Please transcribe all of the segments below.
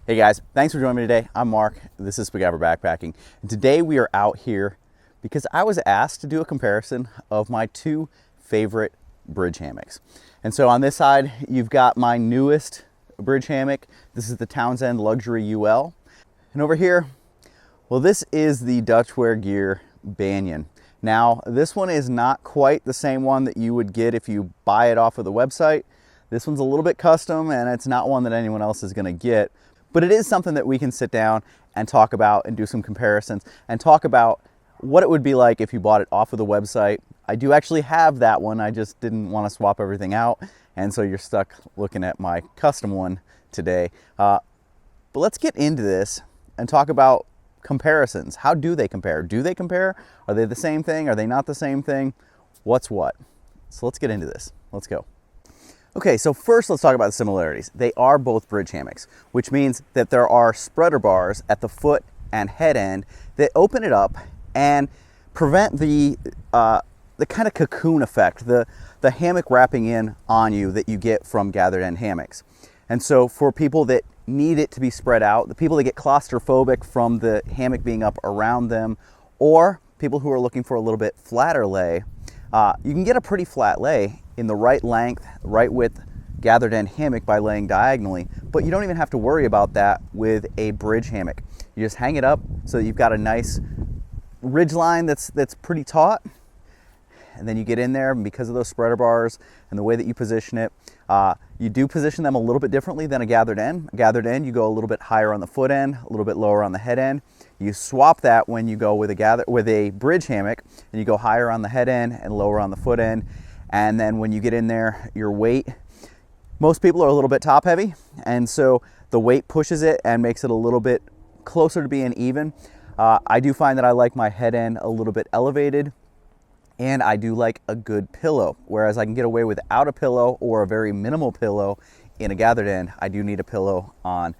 Hey guys, thanks for joining me today. I'm Mark, this is Spiguyver Backpacking, and today we are out here because I was asked to do a comparison of my two favorite bridge hammocks. And so on this side, you've got my newest bridge hammock. This is the Townsend Luxury UL. And over here, well, this is the Dutchware Gear Banyan. Now, this one is not quite the same one that you would get if you buy it off of the website. This one's a little bit custom, and it's not one that anyone else is gonna get. But it is something that we can sit down and talk about and do some comparisons and talk about what it would be like if you bought it off of the website. I do actually have that one. I just didn't want to swap everything out. And so you're stuck looking at my custom one today. But let's get into this and talk about comparisons. How do they compare? Do they compare? Are they the same thing? Are they not the same thing? What's what? So let's get into this. Let's go. Okay, so first let's talk about the similarities. They are both bridge hammocks, which means that there are spreader bars at the foot and head end that open it up and prevent the kind of cocoon effect, the hammock wrapping in on you that you get from gathered end hammocks. And so for people that need it to be spread out, the people that get claustrophobic from the hammock being up around them, or people who are looking for a little bit flatter lay, you can get a pretty flat lay in the right length, right width gathered end hammock by laying diagonally, but you don't even have to worry about that with a bridge hammock. You just hang it up so that you've got a nice ridge line that's pretty taut, and then you get in there, and because of those spreader bars and the way that you position it, you do position them a little bit differently than a gathered end. A gathered end, you go a little bit higher on the foot end, a little bit lower on the head end. You swap that when you go with a bridge hammock, and you go higher on the head end and lower on the foot end. And then when you get in there, your weight, most people are a little bit top heavy, and so the weight pushes it and makes it a little bit closer to being even. I do find that I like my head end a little bit elevated, and I do like a good pillow. Whereas I can get away without a pillow or a very minimal pillow in a gathered end, I do need a pillow on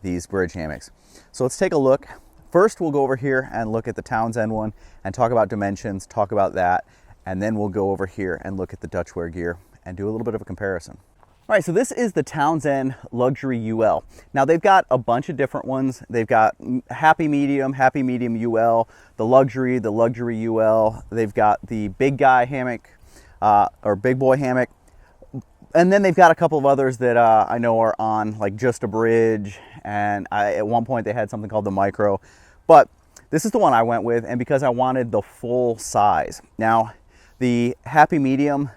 these bridge hammocks. So let's take a look. First, we'll go over here and look at the Townsend one and talk about dimensions, talk about that, and then we'll go over here and look at the Dutchware gear and do a little bit of a comparison. All right, so this is the Townsend Luxury UL. Now they've got a bunch of different ones. They've got Happy Medium UL, the Luxury UL. They've got the Big Guy hammock, or Big Boy hammock. And then they've got a couple of others that I know are on like just a bridge. And at one point they had something called the Micro. But this is the one I went with, and because I wanted the full size. Now, the Happy Medium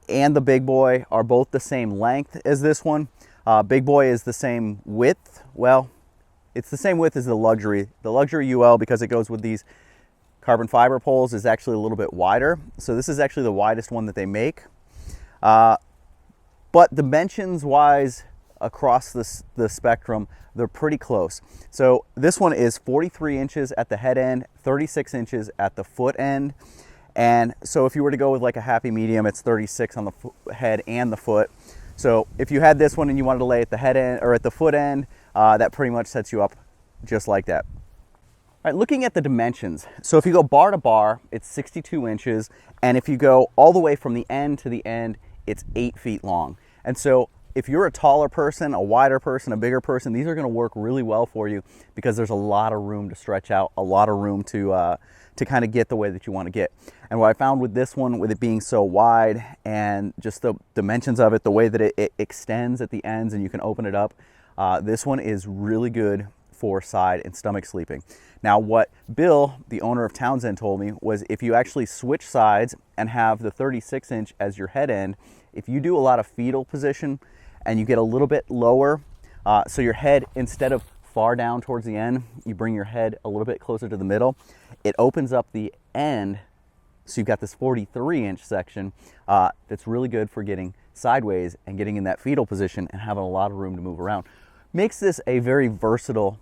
and the Big Boy are both the same length as this one. Big Boy is the same width. Well, it's the same width as the Luxury. The Luxury UL, because it goes with these carbon fiber poles, is actually a little bit wider. So this is actually the widest one that they make. But dimensions-wise, across the spectrum, they're pretty close. So this one is 43 inches at the head end, 36 inches at the foot end. And so if you were to go with like a Happy Medium, it's 36 on the head and the foot. So if you had this one and you wanted to lay at the head end or at the foot end, that pretty much sets you up just like that. All right, looking at the dimensions. So if you go bar to bar, it's 62 inches. And if you go all the way from the end to the end, it's 8 feet long. And so if you're a taller person, a wider person, a bigger person, these are gonna work really well for you because there's a lot of room to stretch out, a lot of room to kind of get the way that you want to get. And what I found with this one, with it being so wide and just the dimensions of it, the way that it extends at the ends and you can open it up, this one is really good for side and stomach sleeping. Now, what Bill, the owner of Townsend, told me was if you actually switch sides and have the 36 inch as your head end, if you do a lot of fetal position and you get a little bit lower, so your head, instead of far down towards the end, you bring your head a little bit closer to the middle, it opens up the end, so you've got this 43 inch section that's really good for getting sideways and getting in that fetal position and having a lot of room to move around. Makes this a very versatile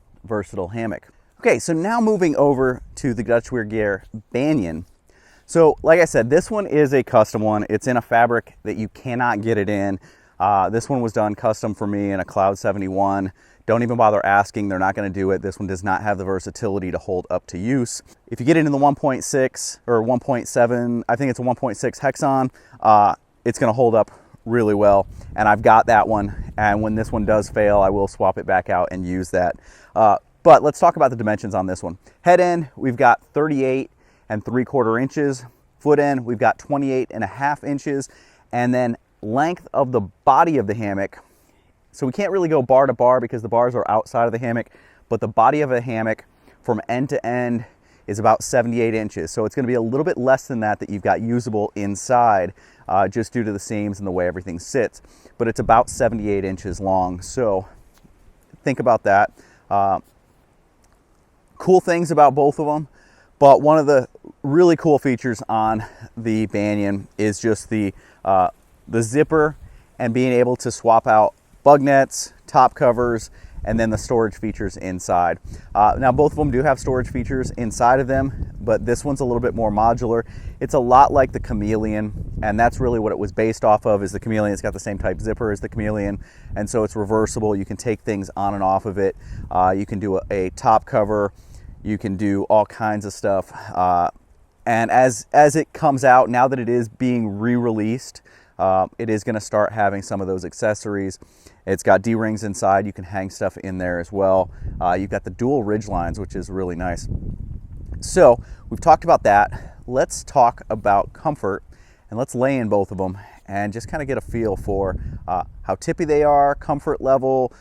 hammock. Okay, so now moving over to the Dutchware Gear Banyan. So like I said, this one is a custom one. It's in a fabric that you cannot get it in. This one was done custom for me in a Cloud 71. Don't even bother asking, they're not gonna do it. This one does not have the versatility to hold up to use. If you get it in the 1.6 or 1.7, I think it's a 1.6 Hexon, it's gonna hold up really well, and I've got that one, and when this one does fail, I will swap it back out and use that. But let's talk about the dimensions on this one. Head end, we've got 38 3/4 inches. Foot end, we've got 28 1/2 inches. And then length of the body of the hammock. So we can't really go bar to bar because the bars are outside of the hammock, but the body of a hammock from end to end is about 78 inches. So it's gonna be a little bit less than that you've got usable inside, just due to the seams and the way everything sits. But it's about 78 inches long. So think about that. Cool things about both of them, but one of the really cool features on the Banyan is just the zipper and being able to swap out bug nets, top covers, and then the storage features inside. Now both of them do have storage features inside of them, but this one's a little bit more modular. It's a lot like the Chameleon, and that's really what it was based off of, is the Chameleon. It's got the same type zipper as the Chameleon, and so it's reversible. You can take things on and off of it. You can do a top cover. You can do all kinds of stuff. And as it comes out, now that it is being re-released, it is gonna start having some of those accessories. It's got D-rings inside. You can hang stuff in there as well. You've got the dual ridge lines, which is really nice. So we've talked about that. Let's talk about comfort, and let's lay in both of them and just kind of get a feel for how tippy they are, comfort level,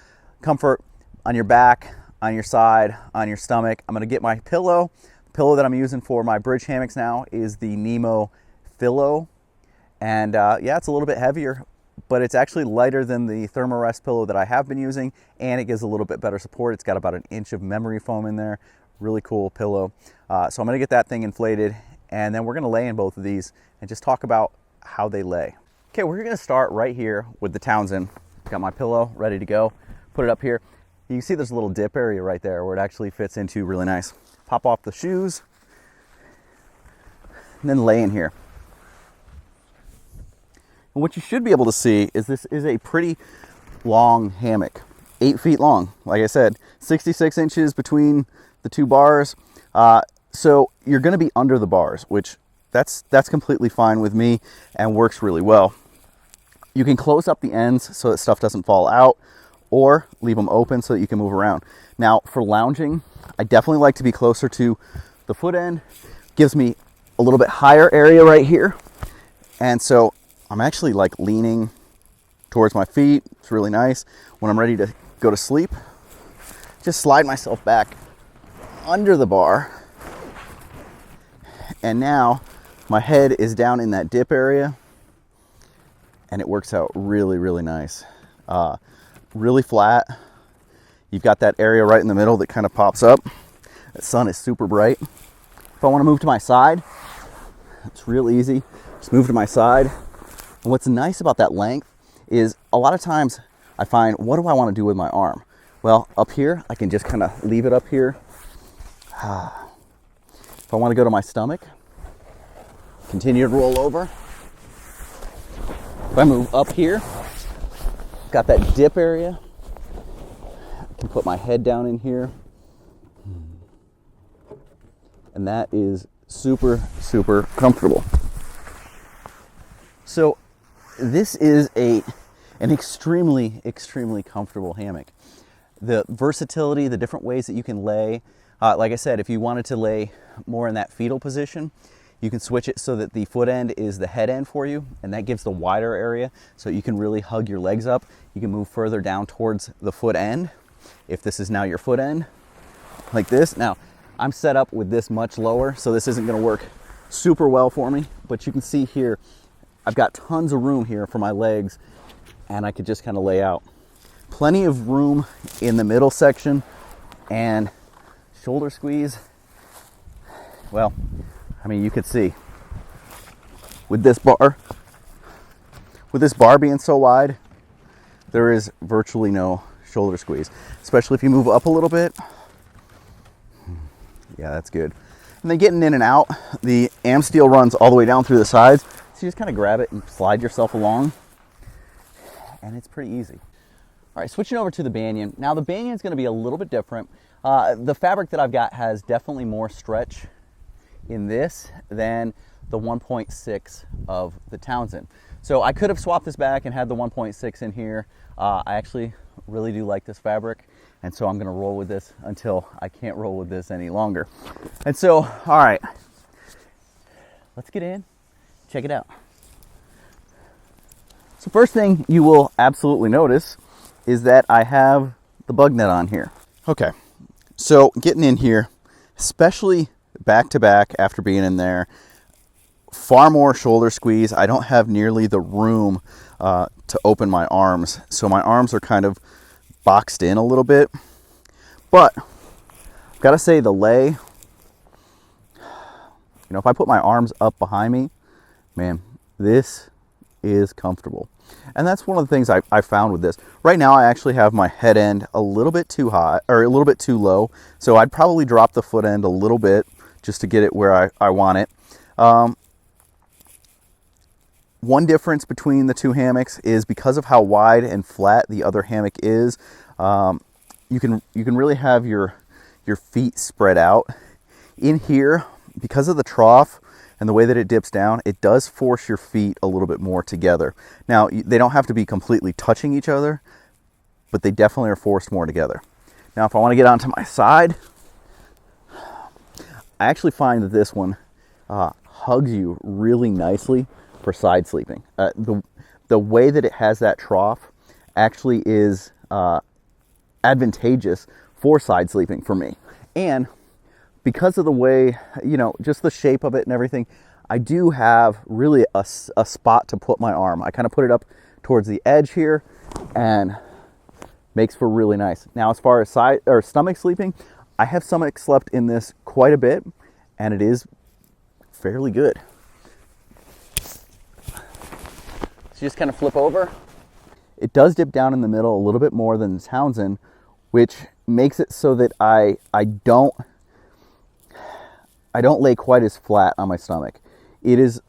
comfort on your back, on your side, on your stomach. I'm gonna get my pillow. The pillow that I'm using for my bridge hammocks now is the Nemo Pillow. And yeah, it's a little bit heavier, but it's actually lighter than the Thermarest pillow that I have been using, and it gives a little bit better support. It's got about 1 inch of memory foam in there. Really cool pillow. So I'm gonna get that thing inflated, and then we're gonna lay in both of these and just talk about how they lay. Okay, we're gonna start right here with the Townsend. Got my pillow ready to go. Put it up here. You can see there's a little dip area right there where it actually fits into really nice. Pop off the shoes, and then lay in here. And what you should be able to see is this is a pretty long hammock, 8 feet long. Like I said, 66 inches between the two bars. So you're gonna be under the bars, which that's completely fine with me and works really well. You can close up the ends so that stuff doesn't fall out, or leave them open so that you can move around. Now for lounging, I definitely like to be closer to the foot end. Gives me a little bit higher area right here. And so I'm actually like leaning towards my feet. It's really nice. When I'm ready to go to sleep, just slide myself back under the bar. And now my head is down in that dip area, and it works out really, really nice. Really flat. You've got that area right in the middle that kind of pops up. The sun is super bright. If I want to move to my side, it's real easy. Just move to my side. And what's nice about that length is a lot of times I find, what do I want to do with my arm? Well, up here, I can just kind of leave it up here. If I want to go to my stomach, continue to roll over. If I move up here, got that dip area. I can put my head down in here. And that is super, super comfortable. So this is an extremely, extremely comfortable hammock. The versatility, the different ways that you can lay. Like I said, if you wanted to lay more in that fetal position, you can switch it so that the foot end is the head end for you, and that gives the wider area so you can really hug your legs up. You can move further down towards the foot end if this is now your foot end, like this. Now, I'm set up with this much lower, so this isn't gonna work super well for me, but you can see here, I've got tons of room here for my legs, and I could just kind of lay out. Plenty of room in the middle section, and shoulder squeeze. Well, I mean, you could see with this bar being so wide, there is virtually no shoulder squeeze, especially if you move up a little bit. Yeah, that's good. And then getting in and out, the am steel runs all the way down through the sides. So you just kind of grab it and slide yourself along, and it's pretty easy. All right, switching over to the Banyan. Now the Banyan is going to be a little bit different. The fabric that I've got has definitely more stretch in this than the 1.6 of the Townsend. So I could have swapped this back and had the 1.6 in here. I actually really do like this fabric, and so I'm gonna roll with this until I can't roll with this any longer. And so, all right, let's get in, check it out. So first thing you will absolutely notice is that I have the bugnet on here. Okay, so getting in here, especially back to back after being in there, far more shoulder squeeze. I don't have nearly the room to open my arms, so my arms are kind of boxed in a little bit. But I've got to say, the lay, you know, if I put my arms up behind me, man, this is comfortable. And that's one of the things I found with this. Right now, I actually have my head end a little bit too high, or a little bit too low. So I'd probably drop the foot end a little bit just to get it where I want it. One difference between the two hammocks is because of how wide and flat the other hammock is, you can really have your feet spread out. In here, because of the trough and the way that it dips down, it does force your feet a little bit more together. Now, they don't have to be completely touching each other, but they definitely are forced more together. Now, if I want to get onto my side, I actually find that this one hugs you really nicely for side sleeping. The way that it has that trough actually is advantageous for side sleeping for me. And because of the way, you know, just the shape of it and everything, I do have really a spot to put my arm. I kind of put it up towards the edge here and makes for really nice. Now, as far as side or stomach sleeping, I have stomach slept in this quite a bit, and it is fairly good. So just kind of flip over. It does dip down in the middle a little bit more than the Townsend, which makes it so that I don't lay quite as flat on my stomach. It is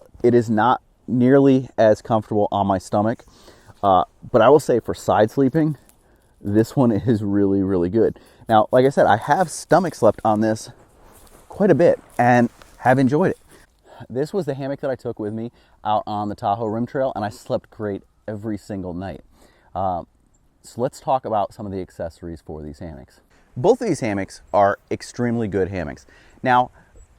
not nearly as comfortable on my stomach, but I will say for side sleeping, this one is really, really good. Now, like I said, I have stomach slept on this quite a bit and have enjoyed it. This was the hammock that I took with me out on the Tahoe Rim Trail, and I slept great every single night. So let's talk about some of the accessories for these hammocks. Both of these hammocks are extremely good hammocks. Now,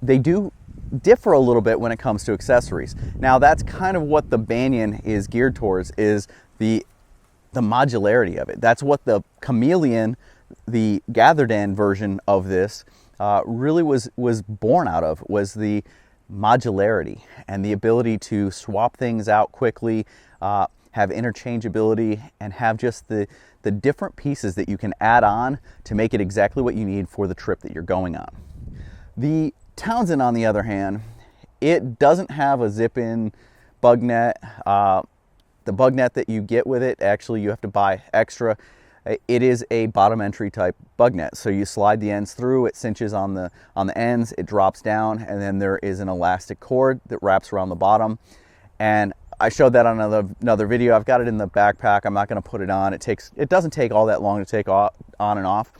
they do differ a little bit when it comes to accessories. Now, that's kind of what the Banyan is geared towards, is the modularity of it. That's what the Chameleon, the gathered end version of this, really was born out of, was the modularity and the ability to swap things out quickly, have interchangeability, and have just the different pieces that you can add on to make it exactly what you need for the trip that you're going on. The Townsend, on the other hand, it doesn't have a zip-in bugnet. The bugnet that you get with it, actually you have to buy extra. It is a bottom entry type bugnet. So you slide the ends through, it cinches on the ends, it drops down, and then there is an elastic cord that wraps around the bottom. And I showed that on another video. I've got it in the backpack. I'm not going to put it on. It doesn't take all that long to take on and off.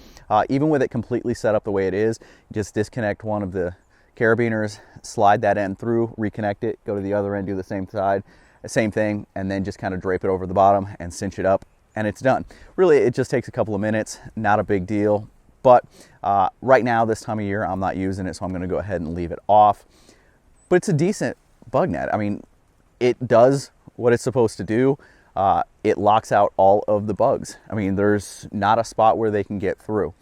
Even with it completely set up the way it is, you just disconnect one of the carabiners, slide that end through, reconnect it, go to the other end, do the same thing, and then just kind of drape it over the bottom and cinch it up, and it's done. Really, it just takes a couple of minutes, not a big deal. But right now, this time of year, I'm not using it, so I'm going to go ahead and leave it off. But it's a decent bugnet. I mean, it does what it's supposed to do. It locks out all of the bugs. I mean, there's not a spot where they can get through.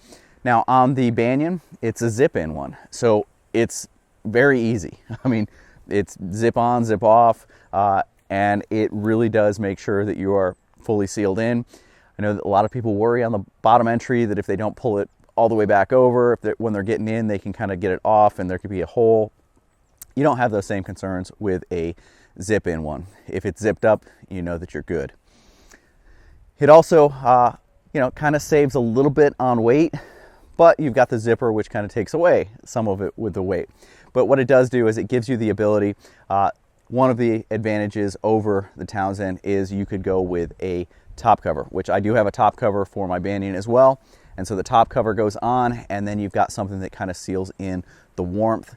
Now, on the Banyan, it's a zip-in one, so it's very easy. I mean, it's zip on, zip off, and it really does make sure that you are fully sealed in. I know that a lot of people worry on the bottom entry that if they don't pull it all the way back over, when they're getting in, they can kind of get it off and there could be a hole. You don't have those same concerns with a zip-in one. If it's zipped up, you know that you're good. It also, kind of saves a little bit on weight, but you've got the zipper, which kind of takes away some of it with the weight. But what it does do is it gives you the ability, one of the advantages over the Townsend is you could go with a top cover, which I do have a top cover for my Banyan as well. And so the top cover goes on, and then you've got something that kind of seals in the warmth,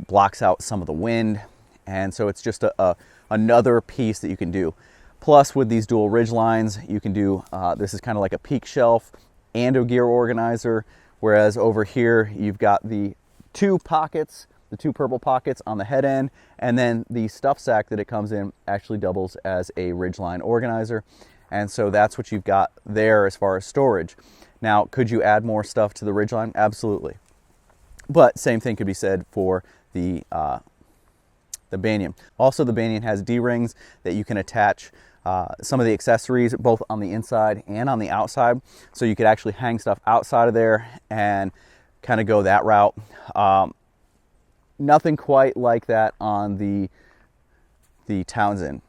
blocks out some of the wind. And so it's just a another piece that you can do. Plus, with these dual ridge lines, you can do, this is kind of like a peak shelf and a gear organizer, whereas over here, you've got the two pockets, the two purple pockets on the head end, and then the stuff sack that it comes in actually doubles as a ridgeline organizer. And so that's what you've got there as far as storage. Now, could you add more stuff to the ridgeline? Absolutely. But same thing could be said for the Banyan. Also, the Banyan has D-rings that you can attach some of the accessories both on the inside and on the outside. So you could actually hang stuff outside of there and kind of go that route. Nothing quite like that on the Townsend.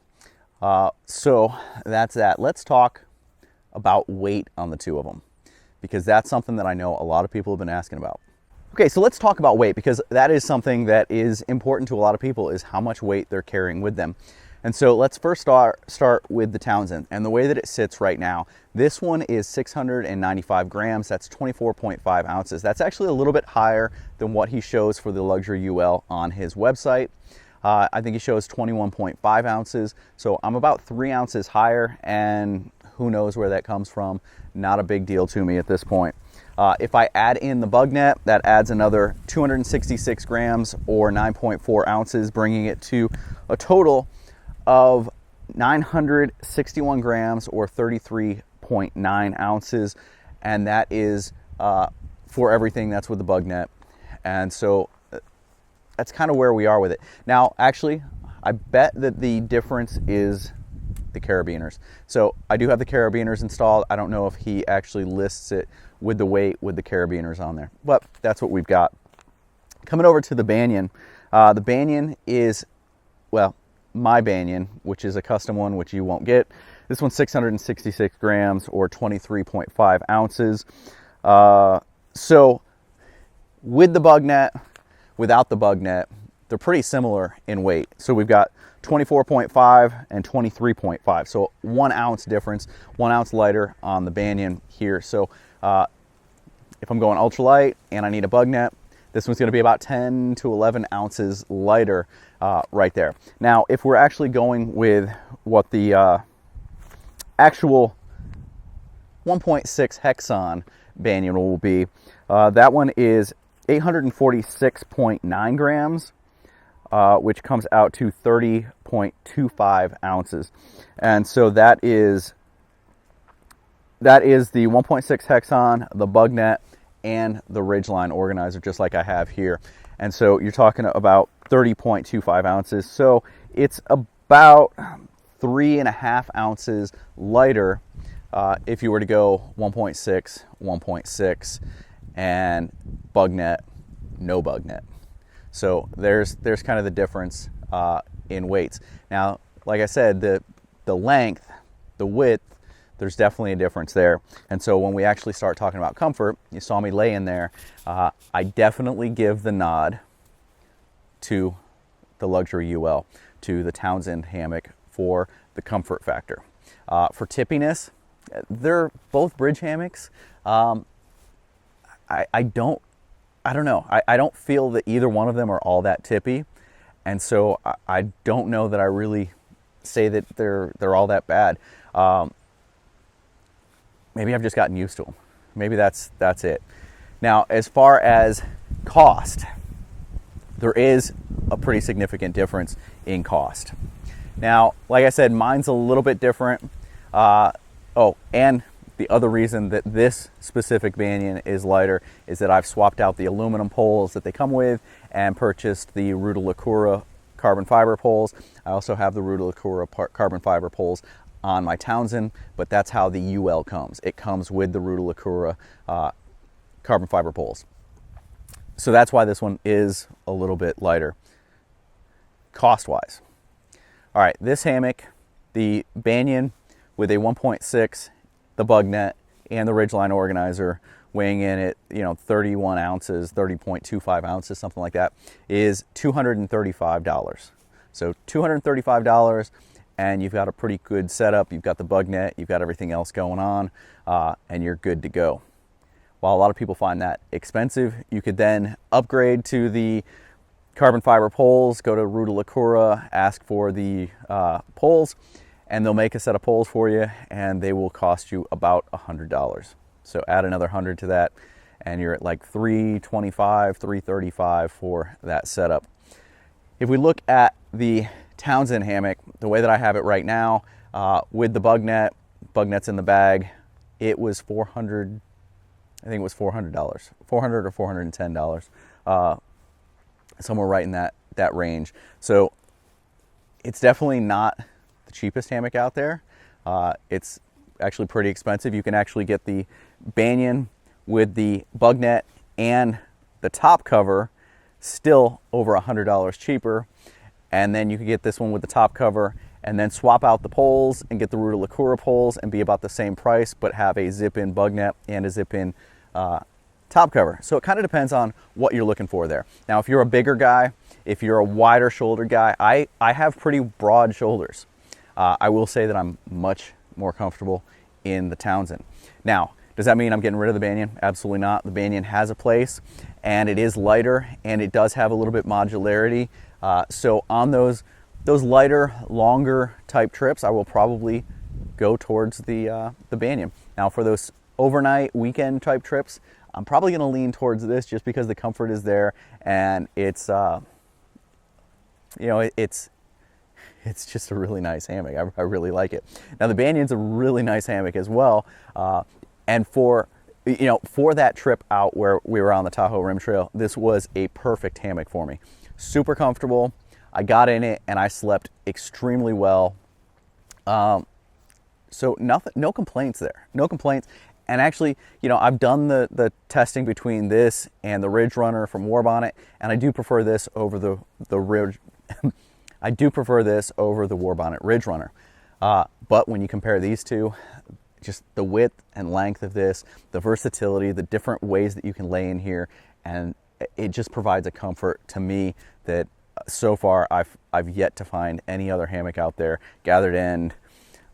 So that's that. Let's talk about weight on the two of them, because that's something that I know a lot of people have been asking about. Okay, so let's talk about weight, because that is something that is important to a lot of people, is how much weight they're carrying with them. And so let's first start with the Townsend and the way that it sits right now. This one is 695 grams. That's 24.5 ounces. That's actually a little bit higher than what he shows for the Luxury UL on his website. I think he shows 21.5 ounces. So I'm about 3 ounces higher, and who knows where that comes from. Not a big deal to me at this point. If I add in the bugnet, that adds another 266 grams or 9.4 ounces, bringing it to a total of 961 grams or 33.9 ounces. And that is for everything. That's with the bugnet. And so that's kind of where we are with it. Now, actually, I bet that the difference is the carabiners. So I do have the carabiners installed. I don't know if he actually lists it with the weight with the carabiners on there, but that's what we've got. Coming over to the Banyan. The Banyan is, well, my Banyan, which is a custom one, which you won't get. This one's 666 grams or 23.5 ounces. So with the bugnet, without the bugnet, they're pretty similar in weight. So we've got 24.5 and 23.5. So 1 ounce difference, 1 ounce lighter on the Banyan here. So if I'm going ultralight and I need a bugnet, this one's going to be about 10 to 11 ounces lighter right there. Now, if we're actually going with what the actual 1.6 Hexon Banyan will be, that one is 846.9 grams, which comes out to 30.25 ounces. And so that is the 1.6 Hexon, the bugnet, and the Ridgeline organizer, just like I have here. And so you're talking about 30.25 ounces. So it's about 3.5 ounces lighter if you were to go 1.6, 1.6, and bugnet, no bugnet. So there's kind of the difference in weights. Now, like I said, the length, the width, there's definitely a difference there. And so when we actually start talking about comfort, you saw me lay in there, I definitely give the nod to the Luxury UL, to the Townsend hammock for the comfort factor. For tippiness, they're both bridge hammocks. I don't know. I don't feel that either one of them are all that tippy. And so I don't know that I really say that they're all that bad. Maybe I've just gotten used to them. Maybe that's it. Now, as far as cost, there is a pretty significant difference in cost. Now, like I said, mine's a little bit different. And the other reason that this specific Banyan is lighter is that I've swapped out the aluminum poles that they come with and purchased the Rudalacura carbon fiber poles. I also have the Rudalacura carbon fiber poles on my Townsend, but that's how the UL comes. It comes with the Rudalacura carbon fiber poles. So that's why this one is a little bit lighter cost-wise. All right, this hammock, the Banyan with a 1.6, the bugnet, and the Ridgeline organizer, weighing in at 31 ounces, 30.25 ounces, something like that, is $235. So $235, and you've got a pretty good setup. You've got the bugnet, you've got everything else going on, and you're good to go. While a lot of people find that expensive, you could then upgrade to the carbon fiber poles, go to Ruta Lacura, ask for the poles, and they'll make a set of poles for you, and they will cost you about $100. So add another 100 to that, and you're at like $325, $335 for that setup. If we look at the Townsend hammock, the way that I have it right now, with the bugnet's in the bag, it was $400. I think it was $400, $400 or $410, somewhere right in that range. So it's definitely not the cheapest hammock out there. It's actually pretty expensive. You can actually get the Banyan with the bugnet and the top cover still over $100 cheaper. And then you can get this one with the top cover and then swap out the poles and get the Ruta Lacura poles and be about the same price, but have a zip-in bugnet and a zip-in top cover. So it kind of depends on what you're looking for there. Now, if you're a bigger guy, if you're a wider shoulder guy, I have pretty broad shoulders. I will say that I'm much more comfortable in the Townsend. Now, does that mean I'm getting rid of the Banyan? Absolutely not. The Banyan has a place, and it is lighter, and it does have a little bit modularity. So on those lighter, longer type trips, I will probably go towards the Banyan. Now, for those overnight, weekend type trips, I'm probably going to lean towards this just because the comfort is there, and it's you know, it's just a really nice hammock. I really like it. Now, the Banyan's a really nice hammock as well, and for that trip out where we were on the Tahoe Rim Trail, this was a perfect hammock for me. Super comfortable. I got in it and I slept extremely well. So no complaints there. No complaints. And actually, I've done the testing between this and the Ridge Runner from Warbonnet, and I do prefer this over the Ridge. I do prefer this over the Warbonnet Ridge Runner. But when you compare these two, just the width and length of this, the versatility, the different ways that you can lay in here, and it just provides a comfort to me that so far I've yet to find any other hammock out there, gathered end,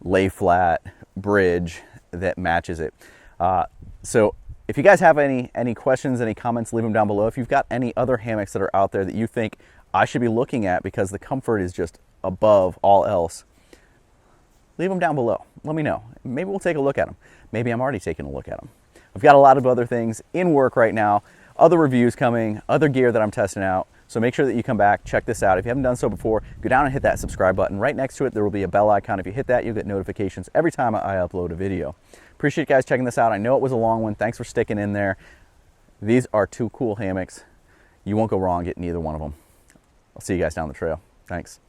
lay flat, bridge, that matches it. So if you guys have any questions, any comments, leave them down below. If you've got any other hammocks that are out there that you think I should be looking at because the comfort is just above all else, leave them down below. Let me know. Maybe we'll take a look at them. Maybe I'm already taking a look at them. I've got a lot of other things in work right now, other reviews coming, other gear that I'm testing out. So make sure that you come back, check this out. If you haven't done so before, go down and hit that subscribe button. Right next to it, there will be a bell icon. If you hit that, you'll get notifications every time I upload a video. Appreciate you guys checking this out. I know it was a long one. Thanks for sticking in there. These are two cool hammocks. You won't go wrong getting either one of them. I'll see you guys down the trail. Thanks.